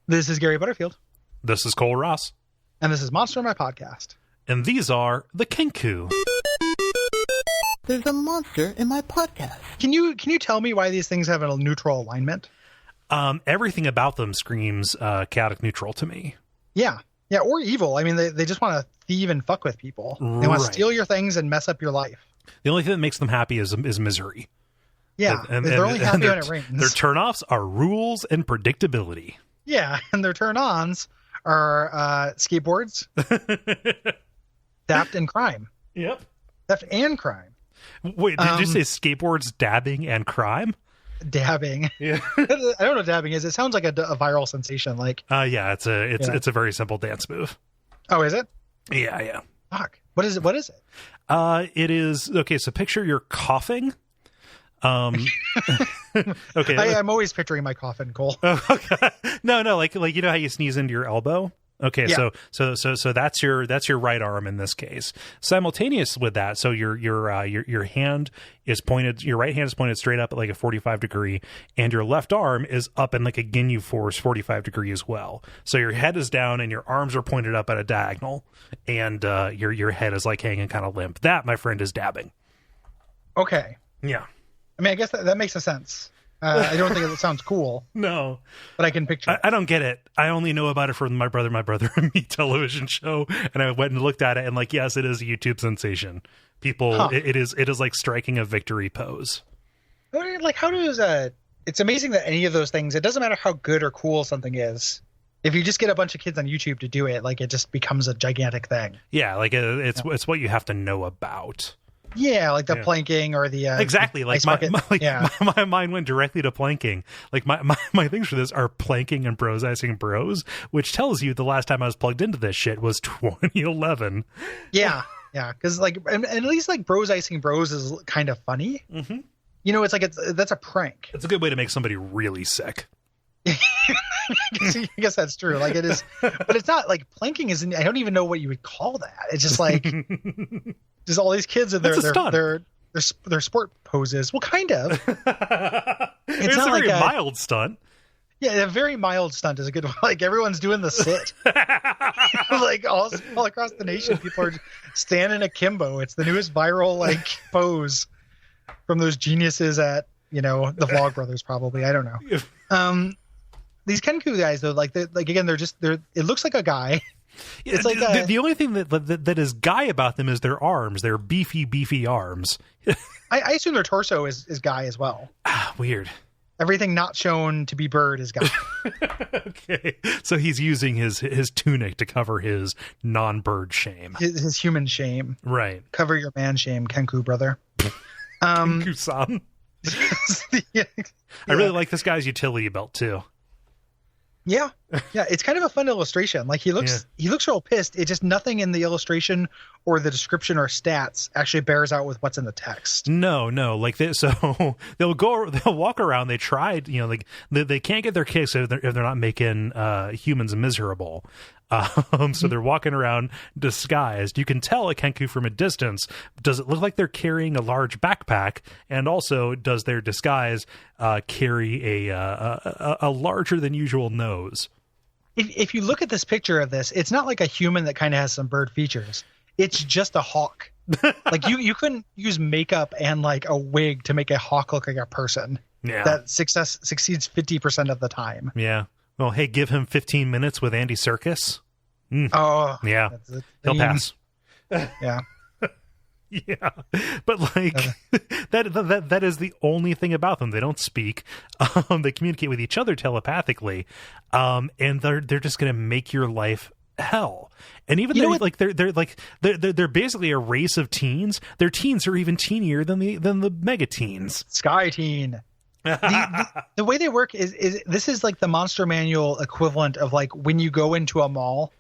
This is Gary Butterfield. This is Cole Ross. And this is Monster My Podcast. And these are the Kenku. There's a monster in my podcast. Can you tell me why these things have a neutral alignment? Everything about them screams chaotic neutral to me. Yeah, or evil. I mean, they just want to thieve and fuck with people. They want to steal your things and mess up your life. The only thing that makes them happy is misery. Yeah, they're only happy when it rains. Their turnoffs are rules and predictability. Yeah, and their turn-ons are skateboards, theft, and crime. Yep. Theft and crime. Wait, did you say skateboards, dabbing, and crime? Dabbing. Yeah. I don't know what dabbing is. It sounds like a viral sensation. Like, yeah, it's a very simple dance move. Oh, is it? Yeah. Fuck. What is it? It is okay. So picture you're coughing. Okay. I'm always picturing my coffin, Cole. Okay. No, like you know how you sneeze into your elbow? Okay, yeah. So that's your right arm in this case. Simultaneous with that, so your hand is pointed, your right hand is pointed straight up at like a 45 degree, and your left arm is up in like a Ginyu Force 45 degree as well. So your head is down and your arms are pointed up at a diagonal, and your head is like hanging kind of limp. That, my friend, is dabbing. Okay. Yeah. I mean, I guess that makes a sense. I don't think it sounds cool. No. But I can picture it. I don't get it. I only know about it from my brother and me television show, and I went and looked at it, and like, yes, it is a YouTube sensation. People, it is like striking a victory pose. Like, how does it's amazing that any of those things, it doesn't matter how good or cool something is. If you just get a bunch of kids on YouTube to do it, like, it just becomes a gigantic thing. Yeah, like it's what you have to know about. Yeah, like the planking or the exactly. Like my mind went directly to planking. Like my things for this are planking and brosizing bros, which tells you the last time I was plugged into this shit was 2011. Yeah, because like, and at least like brosizing bros is kind of funny. Mm-hmm. You know, it's like that's a prank. It's a good way to make somebody really sick. I guess that's true. Like, it is, but it's not like planking isn't. I don't even know what you would call that. It's just like just all these kids and their sport poses. Well, kind of. It's not a very mild stunt. Yeah, a very mild stunt is a good one. Like, everyone's doing the sit. Like all across the nation, people are standing akimbo. It's the newest viral like pose from those geniuses at the Vlog Brothers. Probably, I don't know. These Kenku guys, though, they're it looks like a guy. It's like the only thing that is guy about them is their arms. They're beefy arms. I assume their torso is guy as well. Weird. Everything not shown to be bird is guy. Okay, so he's using his tunic to cover his non-bird shame, his human shame. Right. Cover your man shame, Kenku brother. Kenku-san. Yeah. I really like this guy's utility belt too. Yeah, it's kind of a fun illustration. Like, he looks real pissed. It's just nothing in the illustration or the description or stats actually bears out with what's in the text. No, like so they'll walk around. They tried, like they can't get their kicks if they're not making humans miserable. So they're walking around disguised. You can tell a Kenku from a distance. Does it look like they're carrying a large backpack? And also, does their disguise carry a larger than usual nose? If you look at this picture of this, it's not like a human that kind of has some bird features. It's just a hawk. Like, you couldn't use makeup and like a wig to make a hawk look like a person. Yeah, that succeeds 50% of the time. Yeah. Well, hey, give him 15 minutes with Andy Serkis. Oh, yeah, he'll pass. Yeah. Yeah, but like that is the only thing about them. They don't speak. They communicate with each other telepathically, and they're just gonna make your life hell. And even though they're basically a race of teens, their teens are even teenier than the mega teens. Sky teen. The way they work is this is like the Monster Manual equivalent of like when you go into a mall,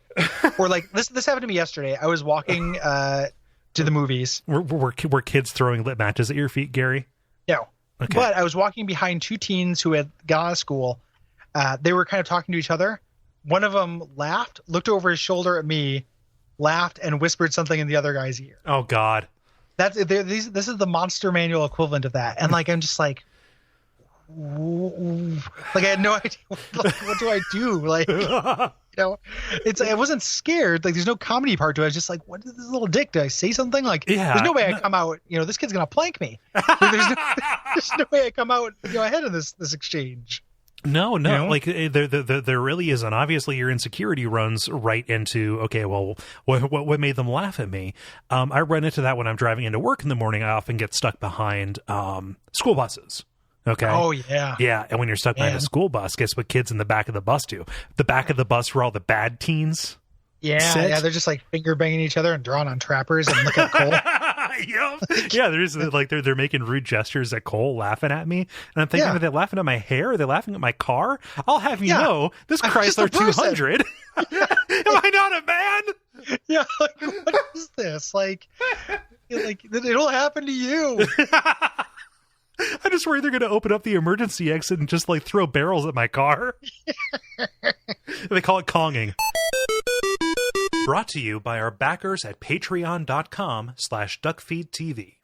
or like this happened to me yesterday. I was walking to the movies. Were kids throwing lit matches at your feet, Gary? No. Okay. But I was walking behind two teens who had gone out of school. They were kind of talking to each other. One of them laughed, looked over his shoulder at me, laughed, and whispered something in the other guy's ear. Oh God. This is the Monster Manual equivalent of that. And like, I'm just like, like I had no idea. What do I do? Like, I wasn't scared. Like, there's no comedy part to it. I was just like, what is this little dick? Did I say something? Like, there's no way I come out. This kid's gonna plank me. Like, there's no way I come out ahead of this exchange. No, like there really isn't. Obviously, your insecurity runs right into, okay, well, what made them laugh at me? I run into that when I'm driving into work in the morning. I often get stuck behind school buses. Okay. Oh yeah. Yeah, and when you're stuck behind a school bus, guess what kids in the back of the bus do? The back of the bus where all the bad teens. Yeah, they're just like finger banging each other and drawing on trappers and looking at Cole. Yeah, there's like they're making rude gestures at Cole, laughing at me, and I'm thinking, are they laughing at my hair? Are they laughing at my car? I'll have you know, this Chrysler 200. Am I not a man? Yeah, like what is this? Like it'll happen to you. I'm just worried they're going to open up the emergency exit and just like throw barrels at my car. They call it Konging. Brought to you by our backers at patreon.com/Duckfeed.tv.